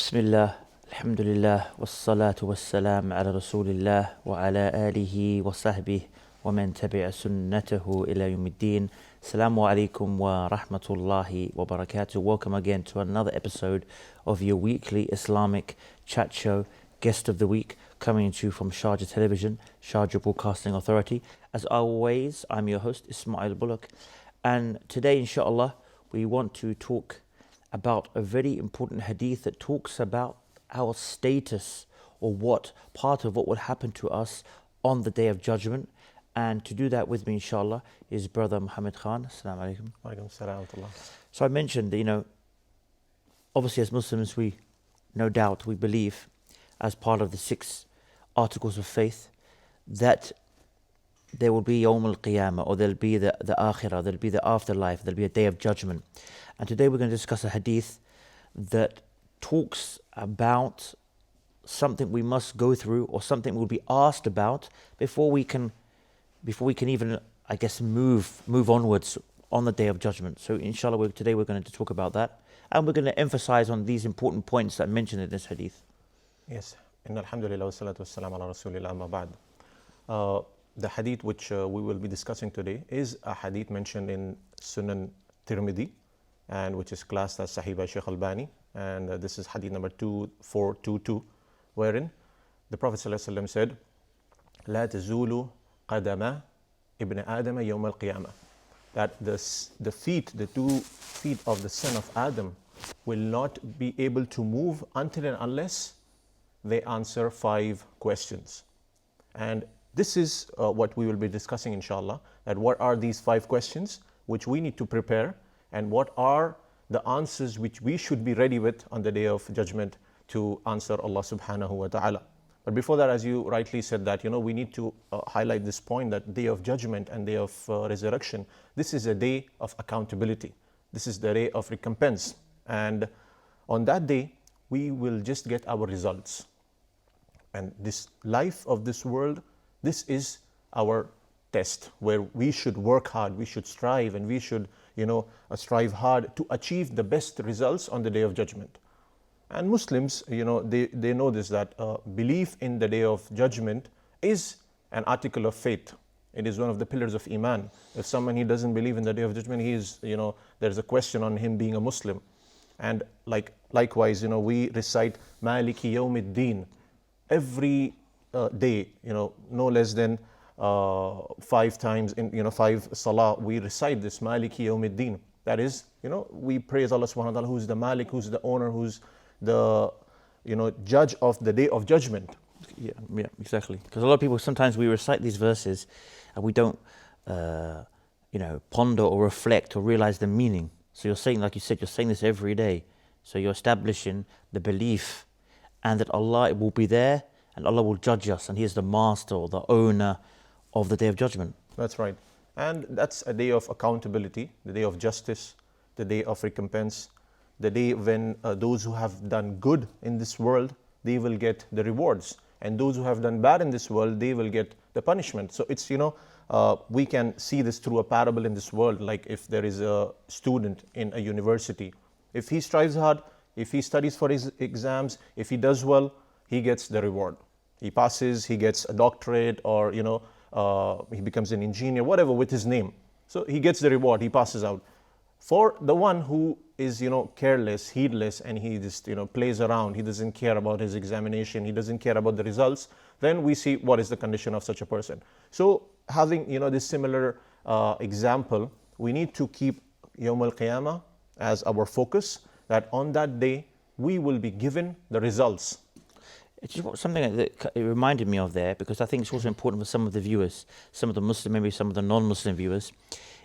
Bismillah, alhamdulillah, wassalatu wassalam ala rasulillah wa ala alihi wa sahbihi wa man tabi'a sunnatahu ila yawmiddin. Assalamu alaikum wa rahmatullahi wa barakatuh. Welcome again to another episode of your weekly Islamic chat show, Guest of the Week, coming to you from Sharjah Television, Sharjah Broadcasting Authority. As always, I'm your host, Ismail Bullock. And today, inshallah, we want to talk about a very important hadith that talks about our status, or what part of what will happen to us on the Day of Judgment. And to do that with me, inshallah, is brother Mohammed Khan. Assalamu alaikum. Walaikum salam wa rahmatullah. So I mentioned that, obviously as Muslims, we, no doubt, we believe as part of the 6 articles of faith that there will be Yawm al-Qiyamah, or there'll be the Akhirah, there'll be the afterlife, there'll be a Day of Judgment. And today we're going to discuss a hadith that talks about something we must go through, or something we'll be asked about before we can even, I guess, move onwards on the Day of Judgment. So inshallah, today we're going to talk about that. And we're going to emphasize on these important points that I mentioned in this hadith. Yes. Inna alhamdulillah wa salatu wa salam ala rasulillah amma ba'd. The hadith which we will be discussing today is a hadith mentioned in Sunan Tirmidhi, and which is classed as Sahih by Shaykh Albani. And this is hadith number 2422, wherein the Prophet ﷺ said, لا تزول قدم ابن آدم يوم القيامة. That the feet, the 2 feet of the son of Adam will not be able to move until and unless they answer 5 questions. And this is what we will be discussing, inshallah, that what are these 5 questions which we need to prepare, and what are the answers which we should be ready with on the Day of Judgment to answer Allah subhanahu wa ta'ala. But before that, as you rightly said, that we need to highlight this point, that Day of Judgment and Day of Resurrection, this is a day of accountability. This is the day of recompense. And on that day, we will just get our results. And this life of this world, this is our test, where we should work hard, we should strive, and we should strive hard to achieve the best results on the Day of Judgment. And Muslims, they know this, that belief in the Day of Judgment is an article of faith. It is one of the pillars of Iman. If someone, he doesn't believe in the Day of Judgment, he is, there's a question on him being a Muslim. And likewise, we recite Maliki Yawmiddin every day, no less than 5 times in 5 salah, we recite this Maliki Yawmiddin. That is, we praise Allah subhanahu wa ta'ala, who's the Malik, who's the owner, who's the judge of the Day of Judgment. Yeah, exactly. Because a lot of people, sometimes we recite these verses and we don't ponder or reflect or realize the meaning. So you're saying, like you said, you're saying this every day. So you're establishing the belief, and that Allah will be there and Allah will judge us, and He is the master or the owner of the Day of Judgment. That's right. And that's a day of accountability, the day of justice, the day of recompense, the day when those who have done good in this world, they will get the rewards. And those who have done bad in this world, they will get the punishment. So it's, we can see this through a parable in this world. Like if there is a student in a university, if he strives hard, if he studies for his exams, if he does well, he gets the reward. He passes, he gets a doctorate, or he becomes an engineer, whatever with his name. So he gets the reward, he passes out. For the one who is careless, heedless, and he just plays around, he doesn't care about his examination, he doesn't care about the results, then we see what is the condition of such a person. So having this similar example, we need to keep Yawm al-Qiyamah as our focus, that on that day we will be given the results. It's just something that it reminded me of there, because I think it's also important for some of the viewers, some of the Muslim, maybe some of the non-Muslim viewers,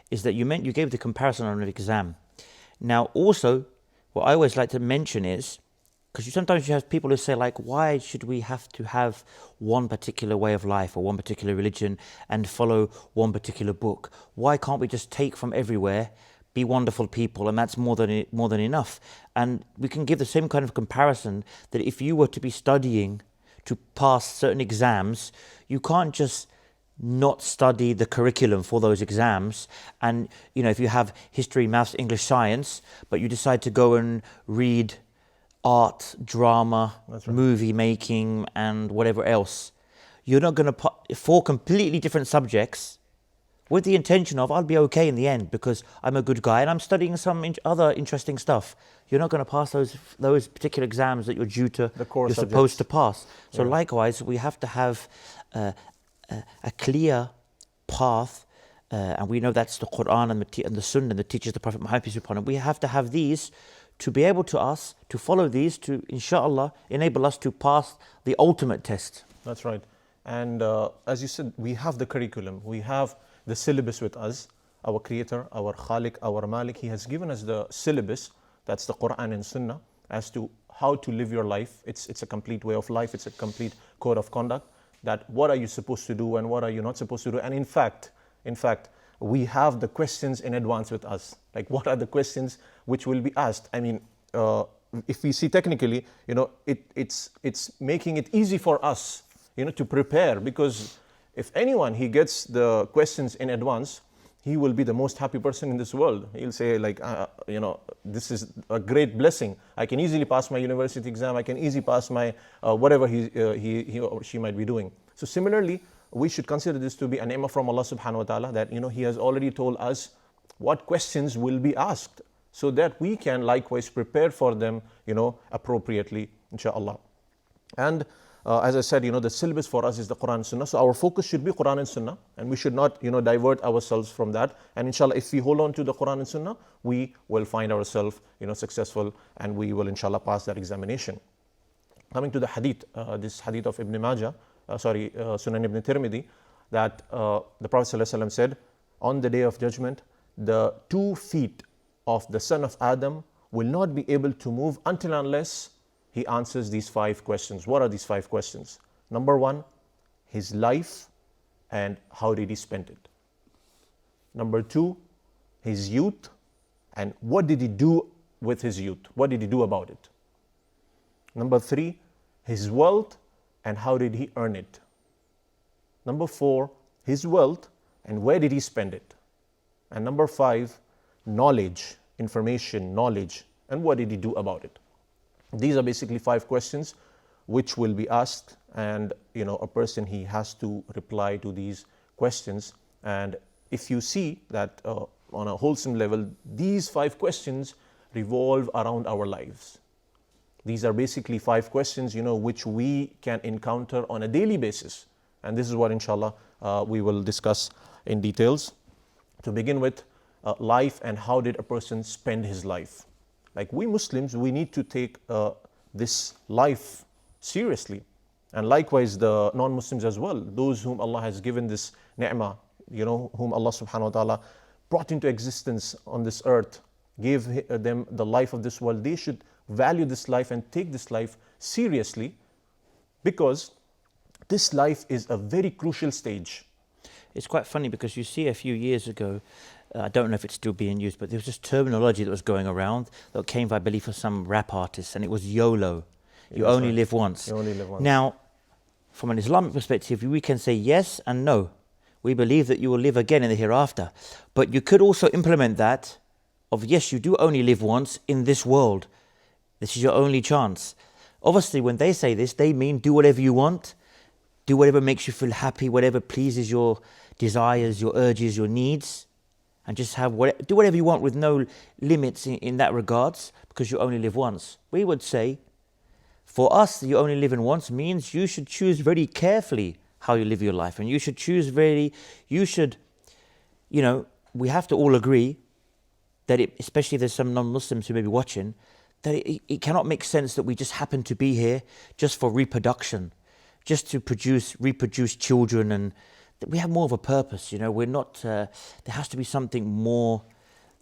is that you gave the comparison on an exam. Now also, what I always like to mention is, because sometimes you have people who say, like, why should we have to have one particular way of life or one particular religion and follow one particular book? Why can't we just take from everywhere, be wonderful people, and that's more than enough? And we can give the same kind of comparison, that if you were to be studying to pass certain exams, you can't just not study the curriculum for those exams. And if you have history, maths, English, science, but you decide to go and read art, drama, That's right. movie making, and whatever else. You're not going to, 4 completely different subjects with the intention of, I'll be okay in the end because I'm a good guy and I'm studying some other interesting stuff. You're not going to pass those particular exams that you're due to, The core you're subjects. supposed to pass. So Yeah. likewise, we have to have a clear path, and we know that's the Quran and the Sunnah that teaches the Prophet Muhammad, peace be upon him. We have to have these to be able to follow these to, inshallah, enable us to pass the ultimate test. That's right. And as you said, we have the curriculum, we have the syllabus with us. Our Creator, our Khaliq, our Malik, He has given us the syllabus, that's the Quran and Sunnah, as to how to live your life. It's a complete way of life, it's a complete code of conduct, that what are you supposed to do and what are you not supposed to do. And in fact, we have the questions in advance with us. Like, what are the questions which will be asked? I mean, if we see technically, it's making it easy for us, to prepare, because if anyone, he gets the questions in advance, he will be the most happy person in this world. He'll say, like, this is a great blessing. I can easily pass my university exam. I can easily pass my whatever he or she might be doing. So similarly, we should consider this to be a ni'mah from Allah subhanahu wa ta'ala, that He has already told us what questions will be asked, so that we can likewise prepare for them, appropriately, inshallah. And as I said, the syllabus for us is the Quran and Sunnah. So our focus should be Quran and Sunnah, and we should not, divert ourselves from that. And inshallah, if we hold on to the Quran and Sunnah, we will find ourselves, successful, and we will inshallah pass that examination. Coming to the hadith, this hadith of Ibn Majah, Sunan Ibn Tirmidhi, that the Prophet ﷺ said, on the day of judgment, the 2 feet of the son of Adam will not be able to move until unless he answers these 5 questions. What are these 5 questions? Number 1, his life and how did he spend it? Number 2, his youth and what did he do with his youth? What did he do about it? Number 3, his wealth and how did he earn it? Number 4, his wealth and where did he spend it? And number 5, knowledge, information, knowledge, and what did he do about it? These are basically 5 questions which will be asked, and a person, he has to reply to these questions. And if you see that on a wholesome level, these 5 questions revolve around our lives. These are basically 5 questions, which we can encounter on a daily basis. And this is what, inshallah, we will discuss in details. To begin with, life and how did a person spend his life. Like, we Muslims, we need to take this life seriously. And likewise, the non-Muslims as well, those whom Allah has given this ni'mah, whom Allah subhanahu wa ta'ala brought into existence on this earth, gave them the life of this world. They should value this life and take this life seriously, because this life is a very crucial stage. It's quite funny because you see a few years ago, I don't know if it's still being used, but there was this terminology that was going around that came, I believe, from some rap artists, and it was YOLO. You That's only right. live once. You only live once. Now, from an Islamic perspective, we can say yes and no. We believe that you will live again in the hereafter. But you could also implement that of, yes, you do only live once in this world. This is your only chance. Obviously, when they say this, they mean do whatever you want, do whatever makes you feel happy, whatever pleases your desires, your urges, your needs, and just do whatever you want with no limits in that regards, because you only live once. We would say, for us, you only live in once means you should choose very carefully how you live your life, and you should choose we have to all agree that especially if there's some non-Muslims who may be watching, that it cannot make sense that we just happen to be here just for reproduction, just to reproduce children, and that we have more of a purpose. We're not. There has to be something more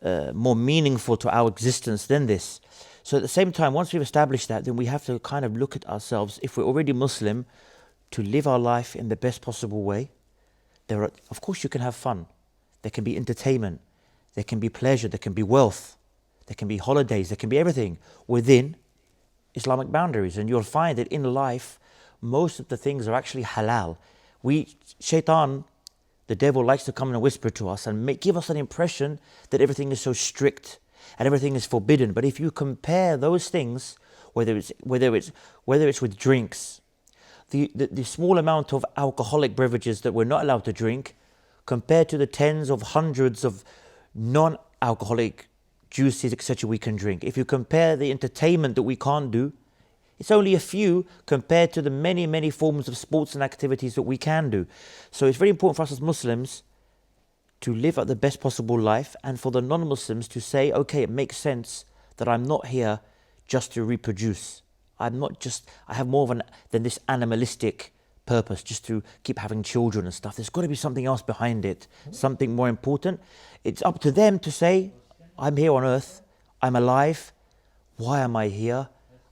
meaningful to our existence than this. So at the same time, once we've established that, then we have to kind of look at ourselves, if we're already Muslim, to live our life in the best possible way. Of course, you can have fun. There can be entertainment. There can be pleasure. There can be wealth. There can be holidays. There can be everything within Islamic boundaries. And you'll find that in life, most of the things are actually halal. Shaitan, the devil, likes to come and whisper to us and give us an impression that everything is so strict and everything is forbidden. But if you compare those things whether it's with drinks. The small amount of alcoholic beverages that we're not allowed to drink compared to the tens of hundreds of non-alcoholic juices, etc. we can drink. If you compare the entertainment that we can't do, it's only a few compared to the many, many forms of sports and activities that we can do. So it's very important for us as Muslims to live at the best possible life, and for the non-Muslims to say, okay, it makes sense that I'm not here just to reproduce. I have more than this animalistic purpose, just to keep having children and stuff. There's got to be something else behind it, something more important. It's up to them to say, I'm here on earth, I'm alive, why am I here?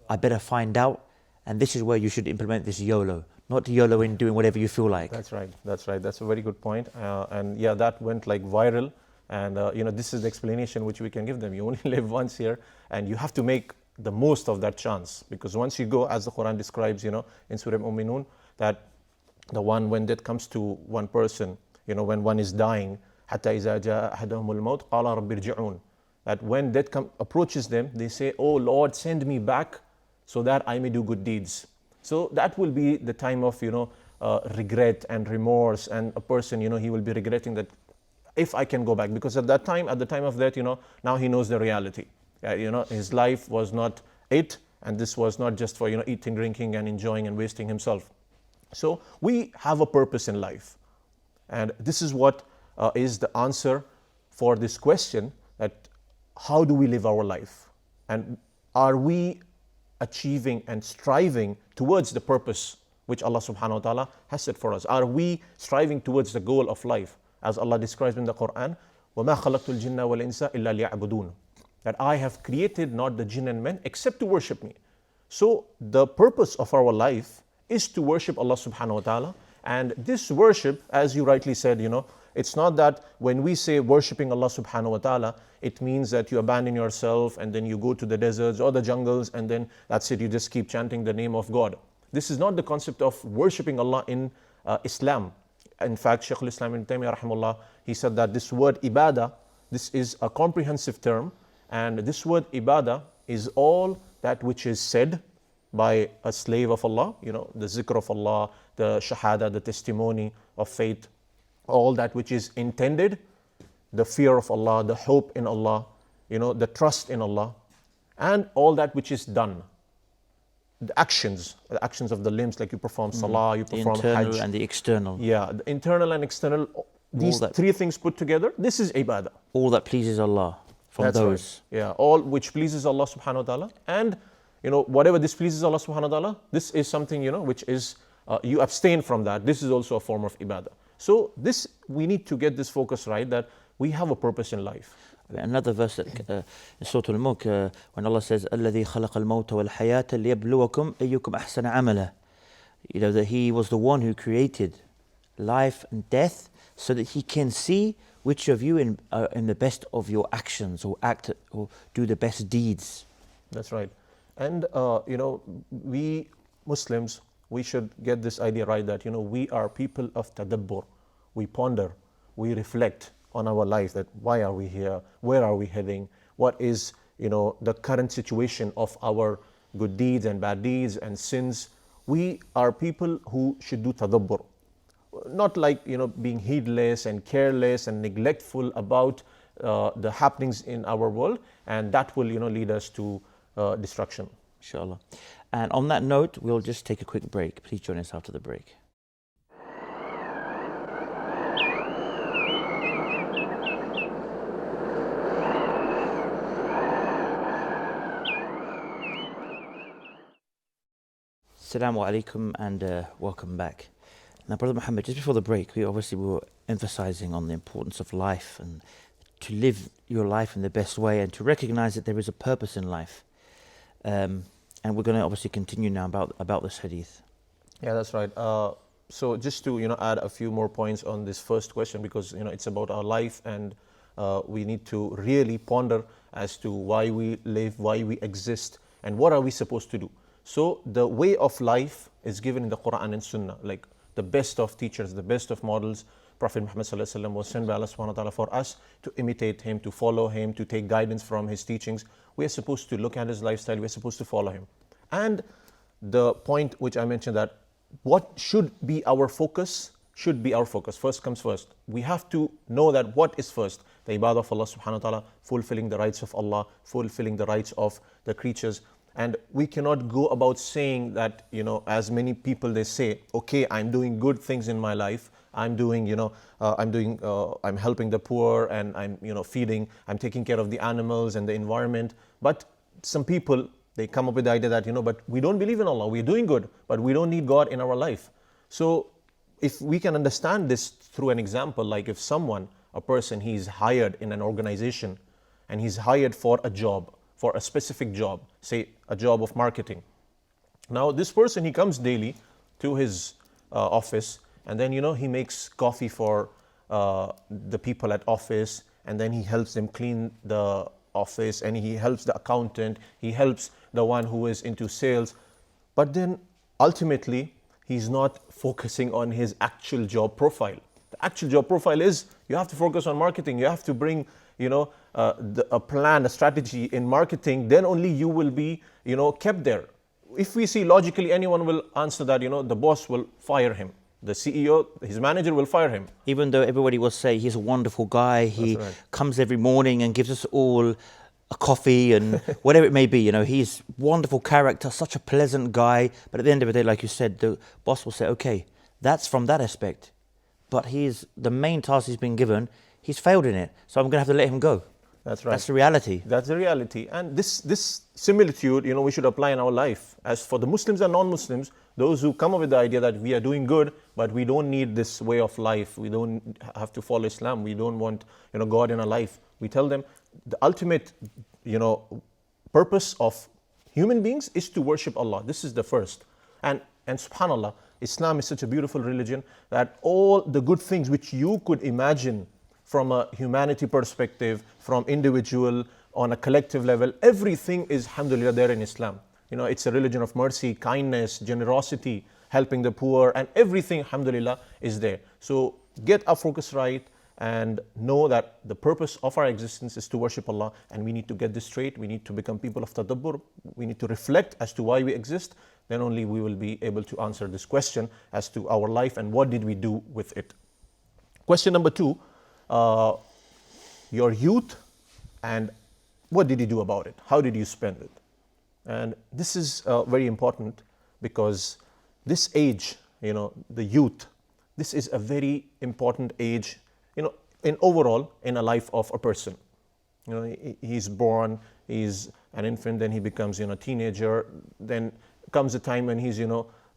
I better find out. And this is where you should implement this YOLO, not YOLO in doing whatever you feel like. That's right. That's a very good point. And yeah, that went like viral. And this is the explanation which we can give them. You only live once here, and you have to make the most of that chance. Because once you go, as the Quran describes, in Surah Mu'minun, that the one, when death comes to one person, when one is dying, حَتَّى إِذَا جَاءَ أَحَدَهُمُ الْمَوْتُ قَالَ رَبِّ ارْجِعُونَ, that when death approaches them, they say, oh Lord, send me back so that I may do good deeds. So that will be the time of, regret and remorse, and a person, he will be regretting that if I can go back, because at the time of death, now he knows the reality. His life was not it, and this was not just for, eating, drinking, and enjoying and wasting himself. So we have a purpose in life, and this is what is the answer for this question, that how do we live our life, and are we achieving and striving towards the purpose which Allah subhanahu wa ta'ala has set for us? Are we striving towards the goal of life? As Allah describes in the Quran, وَمَا خَلَقْتُ الْجِنَّ وَالْإِنسَ إِلَّا لِيَعْبُدُونَ, that I have created not the jinn and men except to worship me. So the purpose of our life is to worship Allah subhanahu wa ta'ala. And this worship, as you rightly said, it's not that when we say worshipping Allah subhanahu wa ta'ala, it means that you abandon yourself and then you go to the deserts or the jungles and then that's it, you just keep chanting the name of God. This is not the concept of worshipping Allah in Islam. In fact, Shaykh al-Islam ibn Taymiyyah rahimahullah, he said that this word ibadah, this is a comprehensive term, and this word ibadah is all that which is said by a slave of Allah, the zikr of Allah, the shahada, the testimony of faith, all that which is intended, the fear of Allah, the hope in Allah, the trust in Allah, and all that which is done. The actions of the limbs, like you perform salah, you perform hajj. The internal and the external. Yeah, the internal and external, these three things put together, this is ibadah. All that pleases Allah from That's those. Right. Yeah, all which pleases Allah subhanahu wa ta'ala. And, whatever displeases Allah subhanahu wa ta'ala, this is something, which is, you abstain from that. This is also a form of ibadah. So we need to get this focus right, that we have a purpose in life. Another verse in Surah Al-Mulk, when Allah says, الَّذِي خَلَقَ الْمَوْتَ وَالْحَيَاةَ لِيَبْلُوَكُمْ أَيُّكُمْ أَحْسَنَ عَمَلًا. That He was the one who created life and death so that He can see which of you in the best of your actions or act or do the best deeds. That's right. And, we Muslims, we should get this idea right, that, we are people of tadabbur. We ponder, we reflect on our life, that why are we here, where are we heading, what is the current situation of our good deeds and bad deeds and sins. We are people who should do tadabbur, not like being heedless and careless and neglectful about the happenings in our world, and that will lead us to destruction. Inshallah. And on that note, we'll just take a quick break. Please join us after the break. Assalamu alaikum and welcome back. Now, Brother Mohammed, just before the break, we were emphasizing on the importance of life and to live your life in the best way and to recognize that there is a purpose in life. And we're going to obviously continue now about this hadith. Yeah, that's right. So just to add a few more points on this first question, because it's about our life, and we need to really ponder as to why we live, why we exist, and what are we supposed to do. So the way of life is given in the Quran and Sunnah, like the best of teachers, the best of models. Prophet Muhammad was sent by Allah subhanahu wa ta'ala for us to imitate him, to follow him, to take guidance from his teachings. We are supposed to look at his lifestyle, we are supposed to follow him. And the point which I mentioned, that what should be our focus should be our focus. First comes first. We have to know that what is first. The ibadah of Allah subhanahu wa ta'ala, fulfilling the rights of Allah, fulfilling the rights of the creatures. And we cannot go about saying that, as many people they say, okay, I'm doing good things in my life. I'm doing, I'm helping the poor, and I'm, feeding, I'm taking care of the animals and the environment. But some people, they come up with the idea that, but we don't believe in Allah. We're doing good, but we don't need God in our life. So if we can understand this through an example, like if a person, he's hired in an organization and he's hired for a job, for a specific job, say a job of marketing. Now this person, he comes daily to his office, and then he makes coffee for the people at office, and then he helps them clean the office, and he helps the accountant, he helps the one who is into sales. But then ultimately he's not focusing on his actual job profile. The actual job profile is, you have to focus on marketing. You have to bring a plan, a strategy in marketing, then only you will be kept there. If we see logically, anyone will answer that the boss will fire him, the CEO, his manager will fire him. Even though everybody will say he's a wonderful guy, he comes every morning and gives us all a coffee and whatever it may be, he's wonderful character, such a pleasant guy. But at the end of the day, like you said, the boss will say, okay, that's from that aspect. But the main task he's been given, he's failed in it. So I'm going to have to let him go. That's right. That's the reality. That's the reality. And this similitude, we should apply in our life. As for the Muslims and non-Muslims, those who come up with the idea that we are doing good, but we don't need this way of life, we don't have to follow Islam, we don't want God in our life, we tell them the ultimate purpose of human beings is to worship Allah. This is the first. And subhanAllah, Islam is such a beautiful religion that all the good things which you could imagine from a humanity perspective, from individual, on a collective level, everything is, alhamdulillah, there in Islam. It's a religion of mercy, kindness, generosity, helping the poor, and everything, alhamdulillah, is there. So get our focus right and know that the purpose of our existence is to worship Allah, and we need to get this straight. We need to become people of tadabbur. We need to reflect as to why we exist. Then only we will be able to answer this question as to our life and what did we do with it. Question number 2, your youth, and what did you do about it? How did you spend it? And this is very important, because this age, the youth, this is a very important age, in overall in a life of a person. He's born, he's an infant, then he becomes, a teenager, then comes a time when he's,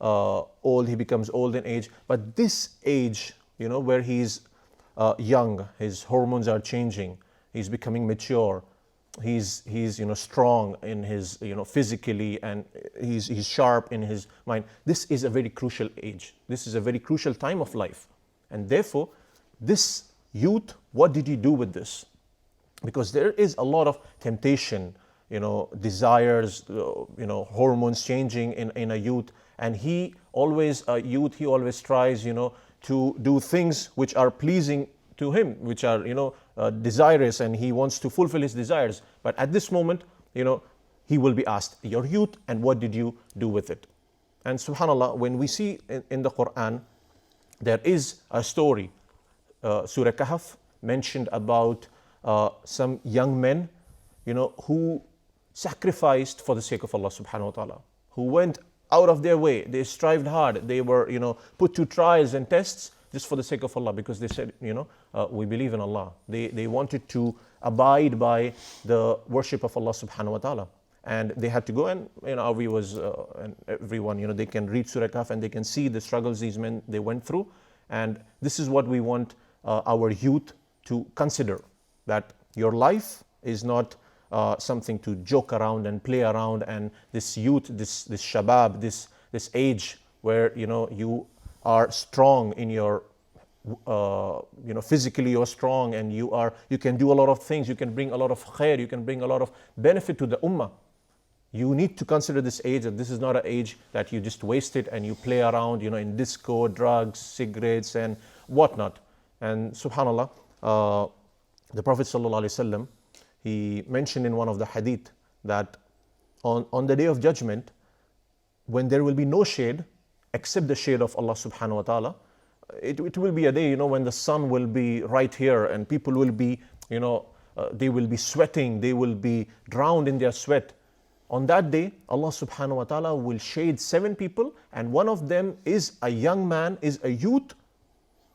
old, he becomes old in age. But this age, where he's young, his hormones are changing, he's becoming mature, he's strong in his physically, and he's sharp in his mind. This is a very crucial age. This is a very crucial time of life, and therefore this youth, what did you do with this? Because there is a lot of temptation, desires, hormones changing in a youth, and he always tries to do things which are pleasing to him, which are desirous, and he wants to fulfill his desires. But at this moment, he will be asked, your youth, and what did you do with it? And subhanAllah, when we see in the Quran, there is a story, Surah Kahf mentioned about some young men, who sacrificed for the sake of Allah subhanahu wa ta'ala, who went out of their way, they strived hard, they were put to trials and tests just for the sake of Allah, because they said, we believe in Allah. They wanted to abide by the worship of Allah subhanahu wa ta'ala. And they had to go, and our viewers and everyone, they can read Surah Kahf and they can see the struggles these men, they went through. And this is what we want our youth to consider, that your life is not something to joke around and play around, and this youth, this shabab, this age where you are strong in your physically you're strong, and you can do a lot of things, you can bring a lot of khair, you can bring a lot of benefit to the ummah. You need to consider this age, that this is not an age that you just waste it and you play around in disco, drugs, cigarettes and whatnot. And subhanAllah, the Prophet ﷺ, he mentioned in one of the hadith that on the day of judgment, when there will be no shade except the shade of Allah subhanahu wa ta'ala. It will be a day, when the sun will be right here and people will be, they will be sweating, they will be drowned in their sweat. On that day, Allah subhanahu wa ta'ala will shade 7 people, and one of them is a young man, is a youth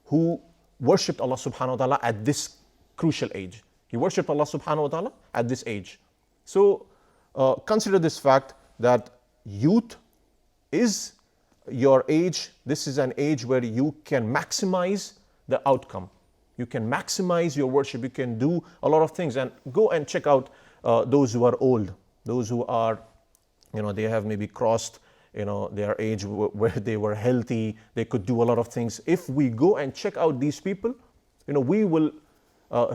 who worshipped Allah subhanahu wa ta'ala at this crucial age. He worshipped Allah subhanahu wa ta'ala at this age. So consider this fact that youth is your age. This is an age where you can maximize the outcome. You can maximize your worship. You can do a lot of things. And go and check out those who are old, those who are, they have maybe crossed, their age where they were healthy, they could do a lot of things. If we go and check out these people, we will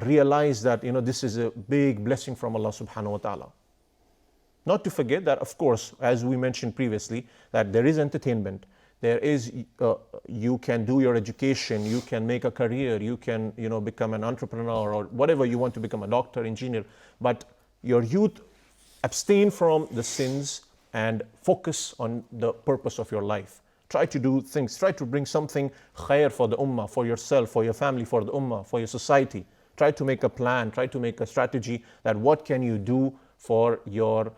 realize that, this is a big blessing from Allah subhanahu wa ta'ala. Not to forget that, of course, as we mentioned previously, that there is entertainment. There is, you can do your education, you can make a career, you can, become an entrepreneur or whatever you want to become, a doctor, engineer. But your youth, abstain from the sins and focus on the purpose of your life. Try to do things, try to bring something khair for the ummah, for yourself, for your family, for the ummah, for your society. Try to make a plan, try to make a strategy that what can you do for your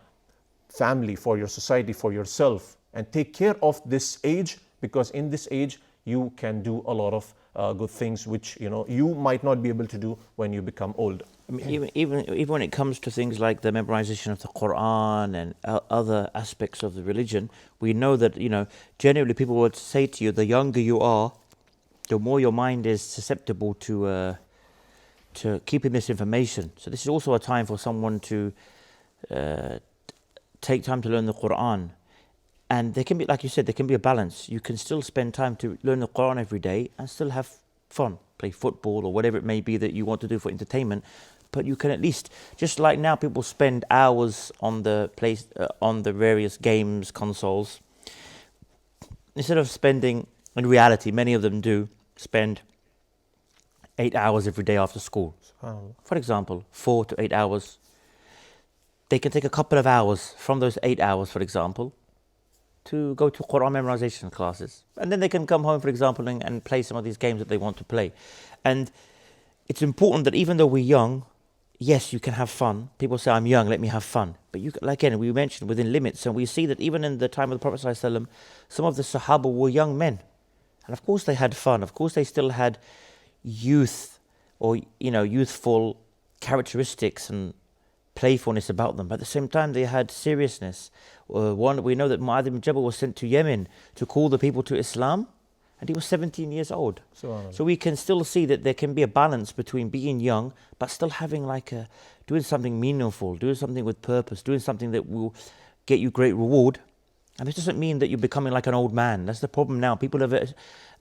family, for your society, for yourself, and take care of this age, because in this age you can do a lot of good things which you might not be able to do when you become old. I mean, even when it comes to things like the memorization of the Quran and other aspects of the religion, we know that generally people would say to you, the younger you are, the more your mind is susceptible to keeping this information. So this is also a time for someone to take time to learn the Quran. And there can be, like you said, there can be a balance. You can still spend time to learn the Quran every day and still have fun, play football or whatever it may be that you want to do for entertainment. But you can at least, just like now people spend hours on the various games, consoles, instead of spending, in reality, many of them do spend 8 hours every day after school. For example, 4 to 8 hours. They can take a couple of hours from those 8 hours, for example, to go to Quran memorization classes. And then they can come home, for example, and play some of these games that they want to play. And it's important that even though we're young, yes, you can have fun. People say, I'm young, let me have fun. But again, we mentioned within limits. And we see that even in the time of the Prophet ﷺ, some of the Sahaba were young men. And of course they had fun. Of course they still had youth or, youthful characteristics and playfulness about them. But at the same time, they had seriousness. We know that Mu'adh ibn Jabal was sent to Yemen to call the people to Islam, and he was 17 years old. So we can still see that there can be a balance between being young, but still having doing something meaningful, doing something with purpose, doing something that will get you great reward. And this doesn't mean that you're becoming like an old man. That's the problem now. People have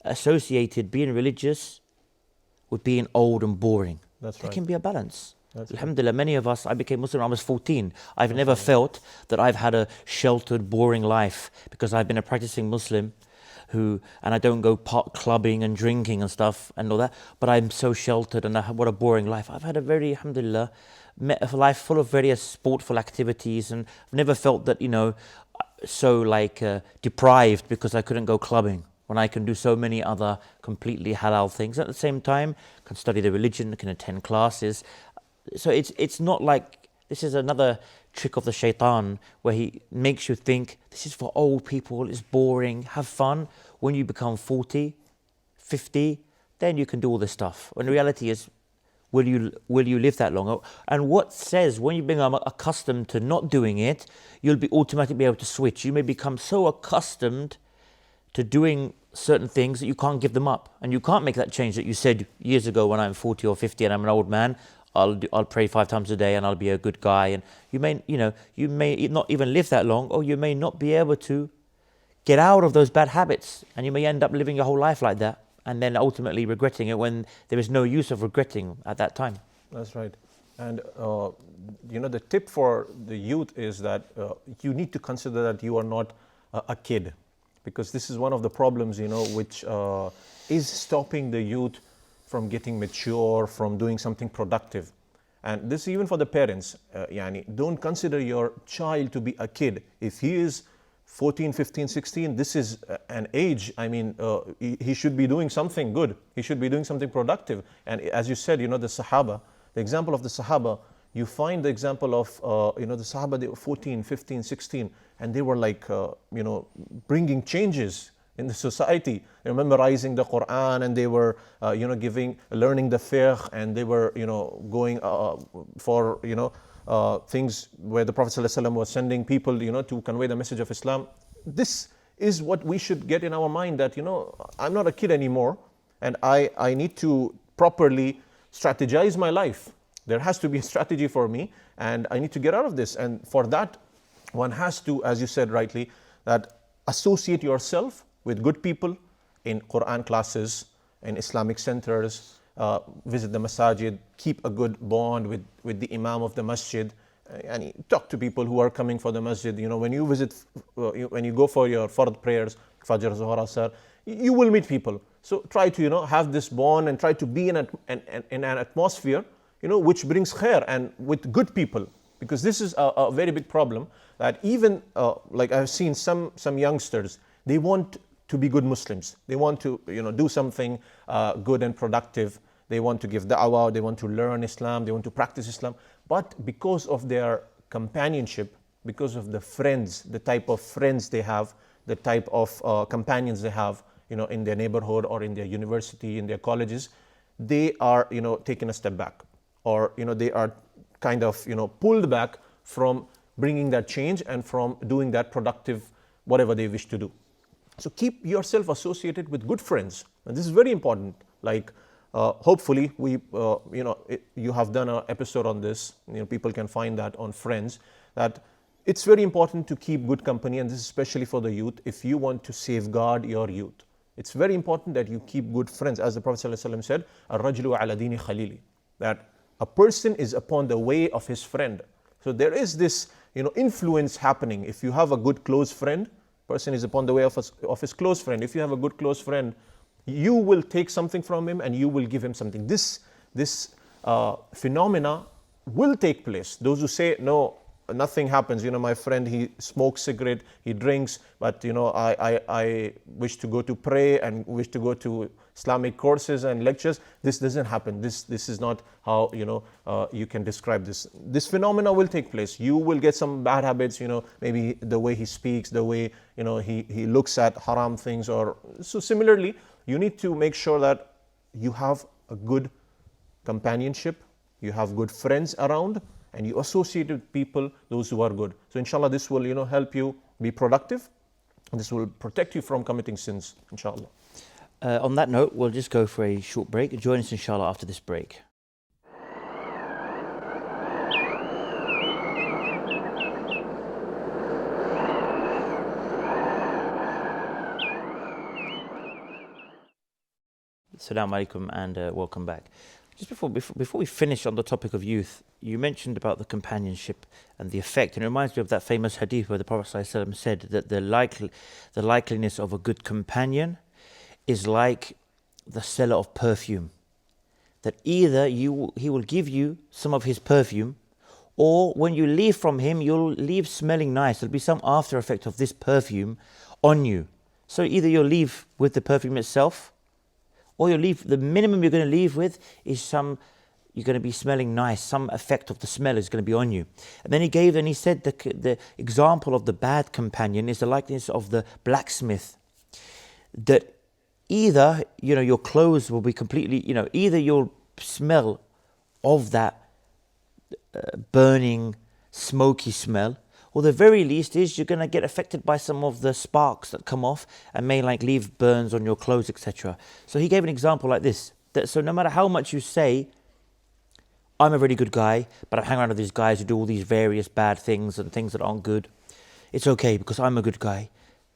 associated being religious with being old and boring. That's right. There can be a balance. That's Alhamdulillah, many of us, I became Muslim when I was 14. I've never felt that I've had a sheltered, boring life because I've been a practicing Muslim and I don't go pot clubbing and drinking and stuff and all that, but I'm so sheltered and what a boring life. I've had a very, alhamdulillah, a life full of various sportful activities, and I've never felt that, so deprived because I couldn't go clubbing, when I can do so many other completely halal things. At the same time, I can study the religion, I can attend classes. So it's not like this is another trick of the shaitan where he makes you think this is for old people, it's boring, have fun. When you become 40, 50, then you can do all this stuff. When the reality is, will you live that long? And what says when you become accustomed to not doing it, you'll be automatically be able to switch. You may become so accustomed to doing certain things that you can't give them up. And you can't make that change that you said years ago, when I'm 40 or 50 and I'm an old man, I'll pray 5 times a day and I'll be a good guy. And you may not even live that long, or you may not be able to get out of those bad habits, and you may end up living your whole life like that, and then ultimately regretting it when there is no use of regretting at that time. That's right. And the tip for the youth is that you need to consider that you are not a kid, because this is one of the problems, which is stopping the youth from getting mature, from doing something productive. And this even for the parents, don't consider your child to be a kid. If he is 14, 15, 16, this is an age, I mean, he should be doing something good. He should be doing something productive. And as you said, the Sahaba, the example of the Sahaba, you find the example of, the Sahaba, they were 14, 15, 16, and they were like, bringing changes in the society. They were memorizing the Quran, and they were, learning the fiqh, and they were, going for, things where the Prophet ﷺ was sending people, to convey the message of Islam. This is what we should get in our mind, that, I'm not a kid anymore, and I need to properly strategize my life. There has to be a strategy for me, and I need to get out of this. And for that, one has to, as you said rightly, that associate yourself with good people in Quran classes, in Islamic centers, visit the masajid, keep a good bond with the imam of the masjid, and talk to people who are coming for the masjid. When you visit, when you go for your fard prayers, Fajr, Zuhr, Asr, you will meet people. So try to, have this bond, and try to be in an atmosphere, which brings khair, and with good people. Because this is a very big problem, that even, like I've seen some youngsters, they want to be good Muslims. They want to, do something good and productive. They want to give da'wah, they want to learn Islam, they want to practice Islam. But because of their companionship, because of the friends, the type of friends they have, the type of companions they have, in their neighborhood or in their university, in their colleges, they are, taken a step back, or, they are kind of, pulled back from bringing that change and from doing that productive, whatever they wish to do. So keep yourself associated with good friends, and this is very important. Like, hopefully you have done an episode on this. People can find that on Friends, that it's very important to keep good company, and this is especially for the youth. If you want to safeguard your youth, it's very important that you keep good friends. As the Prophet ﷺ said, "Ar-rajulu ala dini khalili," that a person is upon the way of his friend. So there is this, influence happening. If you have a good close friend, person is upon the way of his close friend. If you have a good close friend, you will take something from him, and you will give him something. This phenomena will take place. Those who say, no, nothing happens. My friend, he smokes cigarette, he drinks, but I wish to go to pray and wish to go to Islamic courses and lectures. This doesn't happen. This is not how you can describe this. This phenomena will take place. You will get some bad habits. Maybe the way he speaks, the way he looks at haram things, or so. Similarly, you need to make sure that you have a good companionship, you have good friends around, and you associate with people, those who are good. So inshallah, this will help you be productive, and this will protect you from committing sins, inshallah. On that note, we'll just go for a short break. Join us inshallah after this break. Assalamu alaikum, and welcome back. Just before we finish on the topic of youth, you mentioned about the companionship and the effect, and it reminds me of that famous hadith where the Prophet ﷺ said that the likeliness of a good companion is like the seller of perfume. That either he will give you some of his perfume, or when you leave from him, you'll leave smelling nice. There'll be some after effect of this perfume on you. So either you'll leave with the perfume itself, or you'll leave, the minimum you're going to leave with is you're going to be smelling nice. Some effect of the smell is going to be on you. And then he said the example of the bad companion is the likeness of the blacksmith. That either, your clothes will be completely, either you'll smell of that burning, smoky smell, or the very least is you're going to get affected by some of the sparks that come off and may leave burns on your clothes, etc. So he gave an example like this. So no matter how much you say, I'm a really good guy, but I'm hanging around with these guys who do all these various bad things and things that aren't good, it's okay because I'm a good guy.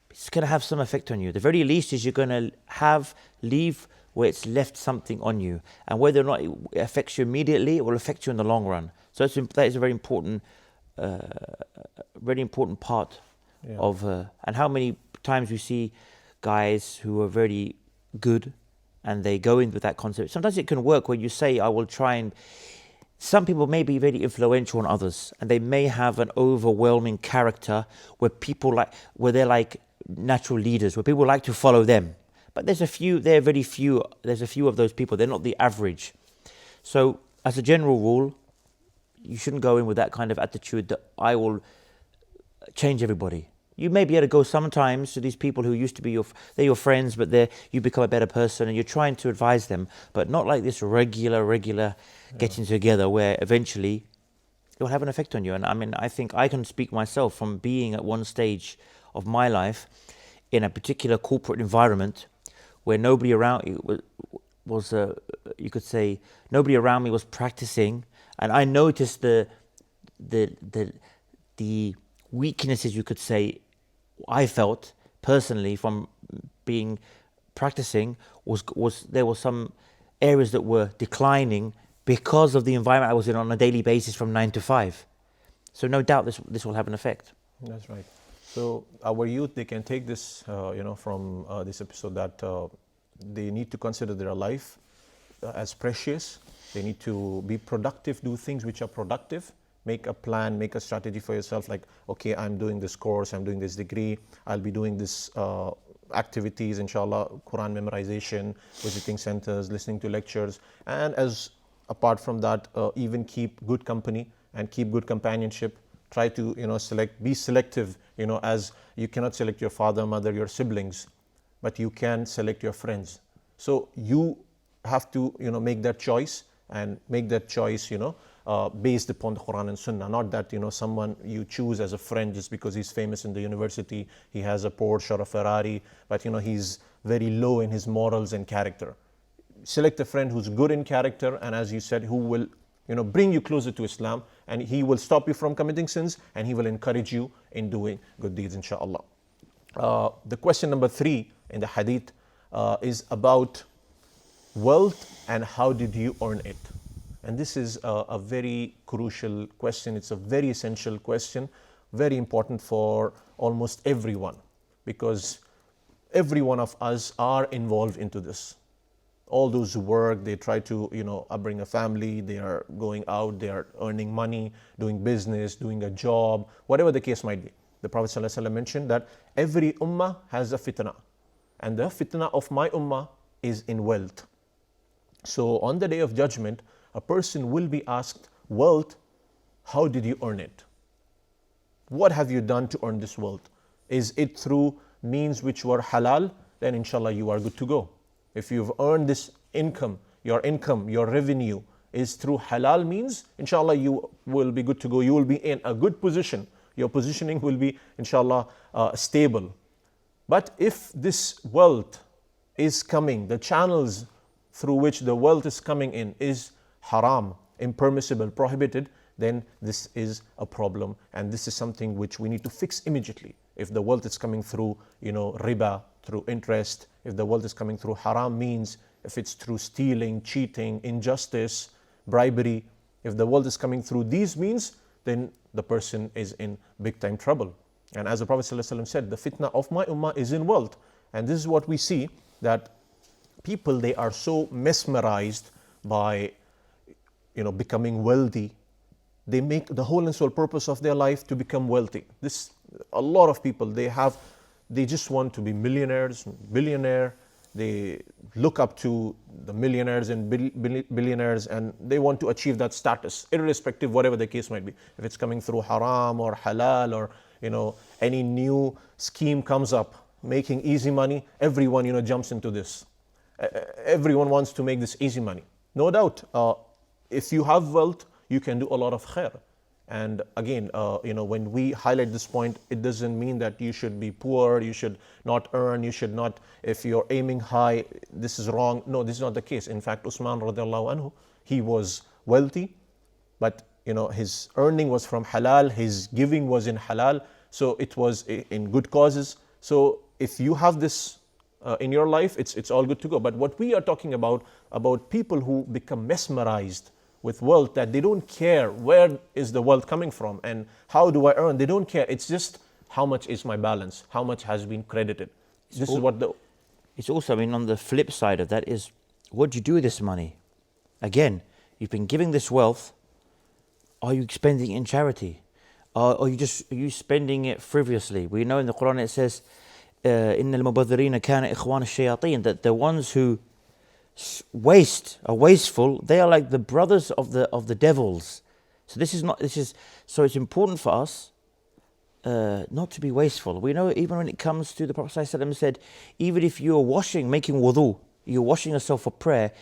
It's going to have some effect on you. The very least is you're going to leave where it's left something on you. And whether or not it affects you immediately, it will affect you in the long run. So that is a very important part of, and how many times we see guys who are very good and they go in with that concept. Sometimes it can work where you say, I will try and some people may be very influential on others, and they may have an overwhelming character where they're like natural leaders, where people like to follow them. But there's a few of those people. They're not the average. So as a general rule, you shouldn't go in with that kind of attitude that I will change everybody. You may be able to go sometimes to these people who used to be they're your friends, but you become a better person and you're trying to advise them, but not like this regular getting together where eventually it will have an effect on you. And I mean, I think I can speak myself from being at one stage of my life in a particular corporate environment where nobody around was you could say, nobody around me was practicing, and I noticed the weaknesses, you could say, I felt personally from being practicing was there were some areas that were declining because of the environment I was in on a daily basis from 9 to 5. So no doubt this will have an effect. That's right. So our youth, they can take this, from this episode that they need to consider their life as precious. They need to be productive, do things which are productive. Make a plan, make a strategy for yourself, like, okay, I'm doing this course, I'm doing this degree, I'll be doing this activities, inshallah, Quran memorization, visiting centers, listening to lectures, and as apart from that, even keep good company and keep good companionship. Try to, be selective, as you cannot select your father, mother, your siblings, but you can select your friends. So you have to, make that choice, and make that choice, based upon the Quran and Sunnah. Not that, someone you choose as a friend just because he's famous in the university, he has a Porsche or a Ferrari, but he's very low in his morals and character. Select a friend who's good in character, and as you said, who will bring you closer to Islam, and he will stop you from committing sins, and he will encourage you in doing good deeds, inshallah. The question number 3 in the hadith is about wealth and how did you earn it? And this is a very crucial question. It's a very essential question, very important for almost everyone, because every one of us are involved into this. All those who work, they try to, bring a family, they are going out, they are earning money, doing business, doing a job, whatever the case might be. The Prophet ﷺ mentioned that every ummah has a fitna, and the fitna of my ummah is in wealth. So on the Day of Judgment, a person will be asked, wealth, how did you earn it? What have you done to earn this wealth? Is it through means which were halal? Then inshallah you are good to go. If you've earned this income, your revenue is through halal means, inshallah you will be good to go. You will be in a good position. Your positioning will be, inshallah, stable. But if this wealth is coming, the channels through which the wealth is coming in is haram, impermissible, prohibited, then this is a problem, and this is something which we need to fix immediately. If the wealth is coming through, riba, through interest, if the wealth is coming through haram means, if it's through stealing, cheating, injustice, bribery, if the wealth is coming through these means, then the person is in big time trouble. And as the Prophet ﷺ said, the fitna of my ummah is in wealth. And this is what we see, that people, they are so mesmerized by becoming wealthy. They make the whole and sole purpose of their life to become wealthy. A lot of people, they just want to be millionaires, billionaire. They look up to the millionaires and billionaires, and they want to achieve that status, irrespective whatever the case might be. If it's coming through haram or halal, or any new scheme comes up, making easy money, everyone jumps into this. Everyone wants to make this easy money. No doubt, if you have wealth, you can do a lot of khair. And again, when we highlight this point, it doesn't mean that you should be poor, you should not earn, you should not, if you're aiming high, this is wrong. No, this is not the case. In fact, Usman radiallahu anhu, he was wealthy, but his earning was from halal, his giving was in halal, so it was in good causes. So if you have this in your life, it's all good to go. But what we are talking about people who become mesmerized with wealth, that they don't care where is the wealth coming from and how do I earn. They don't care. It's just how much is my balance, how much has been credited. It's also, on the flip side of that is, what do you do with this money? Again, you've been giving this wealth, are you spending it in charity? Are you spending it frivolously? We know in the Quran it says, إِنَّ الْمُبَذِّرِينَ كَانَ إِخْوَانَ الشَّيَاطِينَ, that the ones who are wasteful, they are like the brothers of the devils. So so it's important for us not to be wasteful. We know even when it comes to the Prophet ﷺ said, even if you're making wudu, you're washing yourself for prayer,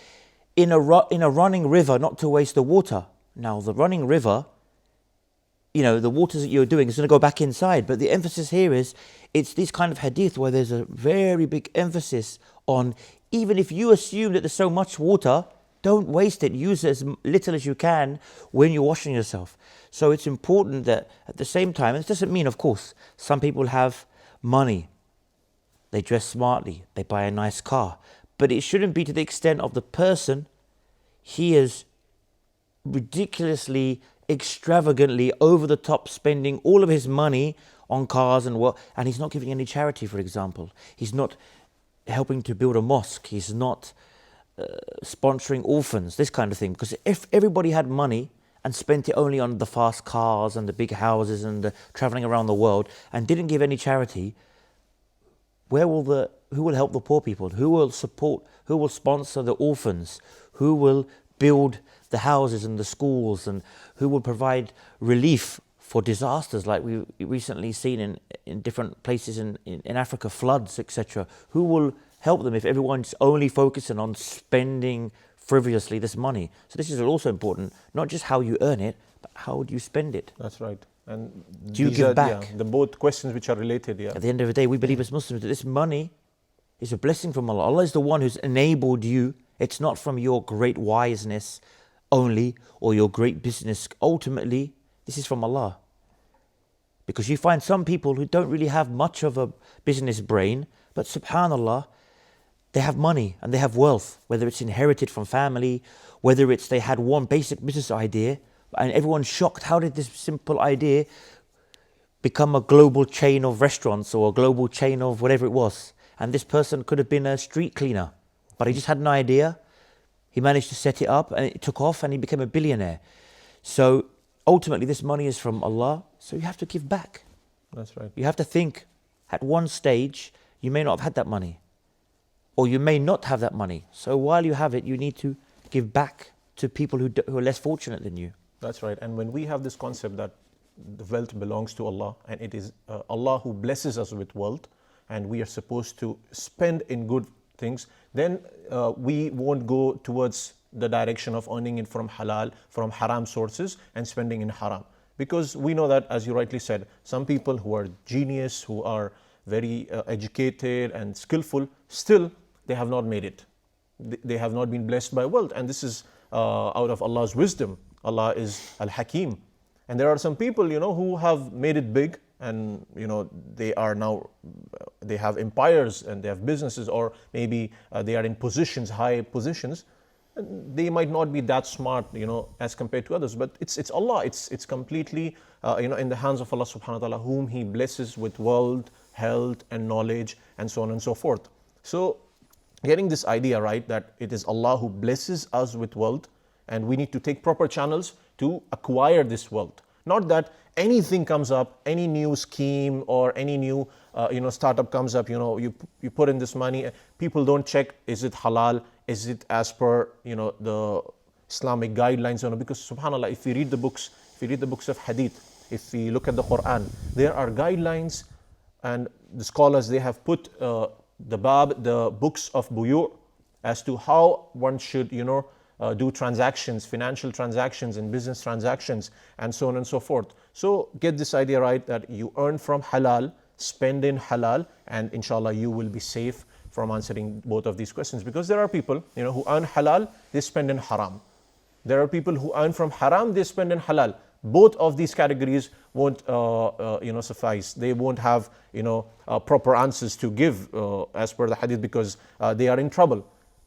in a running river, not to waste the water. Now the running river, the waters that you're doing is going to go back inside. But the emphasis here is, it's this kind of hadith where there's a very big emphasis on, even if you assume that there's so much water, don't waste it. Use as little as you can when you're washing yourself. So it's important that at the same time, it doesn't mean, of course, some people have money, they dress smartly, they buy a nice car, but it shouldn't be to the extent of the person, he is ridiculously, extravagantly, over the top, spending all of his money on cars and he's not giving any charity, for example. He's not helping to build a mosque. He's not sponsoring orphans, this kind of thing. Because if everybody had money and spent it only on the fast cars and the big houses and the traveling around the world and didn't give any charity, who will help the poor people? Who will sponsor the orphans? Who will build the houses and the schools, and who will provide relief for disasters like we've recently seen in different places in Africa, floods, etc.? Who will help them if everyone's only focusing on spending frivolously this money? So this is also important, not just how you earn it, but how do you spend it? That's right. And do you give back? Yeah, the both questions which are related. Yeah. At the end of the day, we believe as Muslims that this money is a blessing from Allah. Allah is the one who's enabled you. It's not from your great wiseness only or your great business. Ultimately, this is from Allah. Because you find some people who don't really have much of a business brain, but subhanallah, they have money and they have wealth, whether it's inherited from family, whether it's they had one basic business idea, and everyone's shocked, how did this simple idea become a global chain of restaurants or a global chain of whatever it was? And this person could have been a street cleaner, but he just had an idea. He managed to set it up and it took off and he became a billionaire. So ultimately this money is from Allah, so you have to give back. That's right. You have to think, at one stage, you may not have had that money, or you may not have that money. So while you have it, you need to give back to people who are less fortunate than you. That's right. And when we have this concept that the wealth belongs to Allah, and it is Allah who blesses us with wealth, and we are supposed to spend in good things, then we won't go towards the direction of earning it from halal, from haram sources, and spending in haram. Because we know that, as you rightly said, some people who are genius, who are very educated and skillful, still they have not made it. They have not been blessed by wealth, and this is out of Allah's wisdom. Allah is Al-Hakim. And there are some people, who have made it big, and they have empires and they have businesses, or maybe they are in positions, high positions. And they might not be that smart, as compared to others, but it's Allah. It's completely in the hands of Allah subhanahu wa ta'ala, whom He blesses with wealth, health and knowledge, and so on and so forth. So getting this idea right, that it is Allah who blesses us with wealth, and we need to take proper channels to acquire this wealth. Not that anything comes up, any new scheme or any new startup comes up, you put in this money, people don't check, is it halal, is it as per the Islamic guidelines, because subhanallah, if we read the books of hadith, if we look at the Quran, there are guidelines, and the scholars, they have put the books of buyu' as to how one should do transactions, financial transactions and business transactions, and so on and so forth. So get this idea right, that you earn from halal, spend in halal, and inshallah you will be safe from answering both of these questions. Because there are people who earn halal, they spend in haram. There are people who earn from haram, they spend in halal. Both of these categories won't suffice. They won't have proper answers to give as per the hadith, because they are in trouble.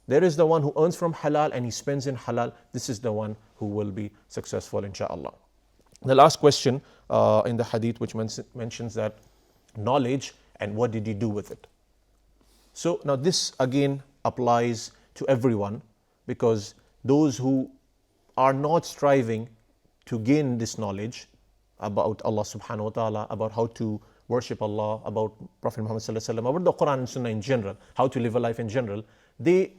There is the one who earns from halal and he spends in halal. This is the one who will be successful, inshallah. The last question in the hadith, which mentions that knowledge and what did you do with it. So now this again applies to everyone, because those who are not striving to gain this knowledge about Allah subhanahu wa ta'ala, about how to worship Allah, about Prophet Muhammad sallallahu alaihi wasallam, about the Quran and Sunnah in general, how to live a life in general, they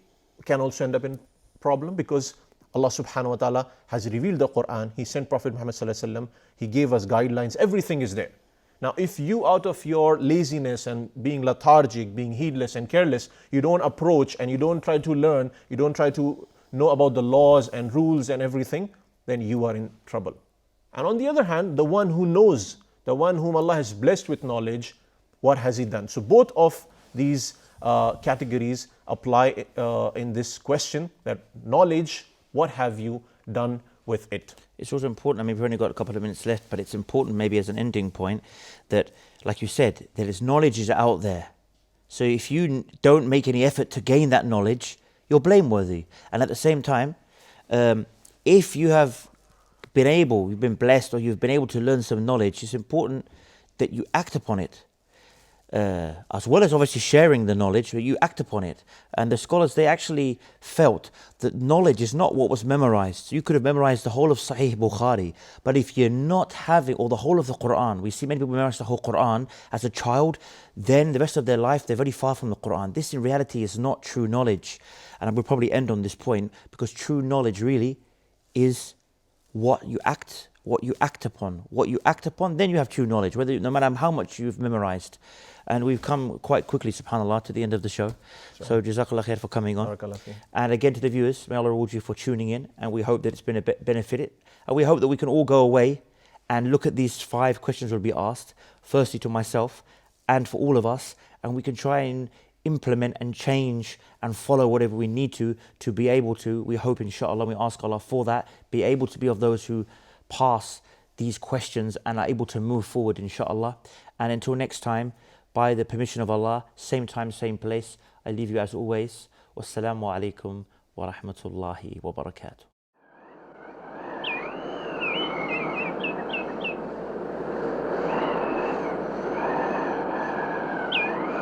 can also end up in problem, because Allah subhanahu wa ta'ala has revealed the Quran, He sent Prophet Muhammad sallallahu alaihi wasallam, He gave us guidelines, everything is there. Now if you, out of your laziness and being lethargic, being heedless and careless, you don't approach and you don't try to learn, you don't try to know about the laws and rules and everything, then you are in trouble. And on the other hand, the one who knows, the one whom Allah has blessed with knowledge, what has he done? So both of these categories apply in this question, that knowledge, what have you done with it? It's also important, I mean, we've only got a couple of minutes left, but it's important maybe as an ending point that, like you said, there is knowledge is out there. So if you don't make any effort to gain that knowledge, you're blameworthy. And at the same time, if you have you've been blessed, or you've been able to learn some knowledge, it's important that you act upon it. As well as obviously sharing the knowledge, but you act upon it. And the scholars, they actually felt that knowledge is not what was memorized. You could have memorized the whole of Sahih Bukhari, but if you're not having, or the whole of the Quran, we see many people memorize the whole Quran as a child, then the rest of their life, they're very far from the Quran. This in reality is not true knowledge. And I will probably end on this point, because true knowledge really is what you act upon. What you act upon, then you have true knowledge, no matter how much you've memorized. And we've come quite quickly, subhanAllah, to the end of the show. So Jazakallah khair for coming on. And again to the viewers, may Allah reward you for tuning in, and we hope that it's been a bit benefited. And we hope that we can all go away and look at these 5 questions will be asked, firstly to myself and for all of us, and we can try and implement and change and follow whatever we need to be able to, we hope inshallah, we ask Allah for that, be able to be of those who pass these questions and are able to move forward inshallah. And until next time, by the permission of Allah, same time, same place, I leave you as always. Wassalamu alaikum wa rahmatullahi wa barakatuh.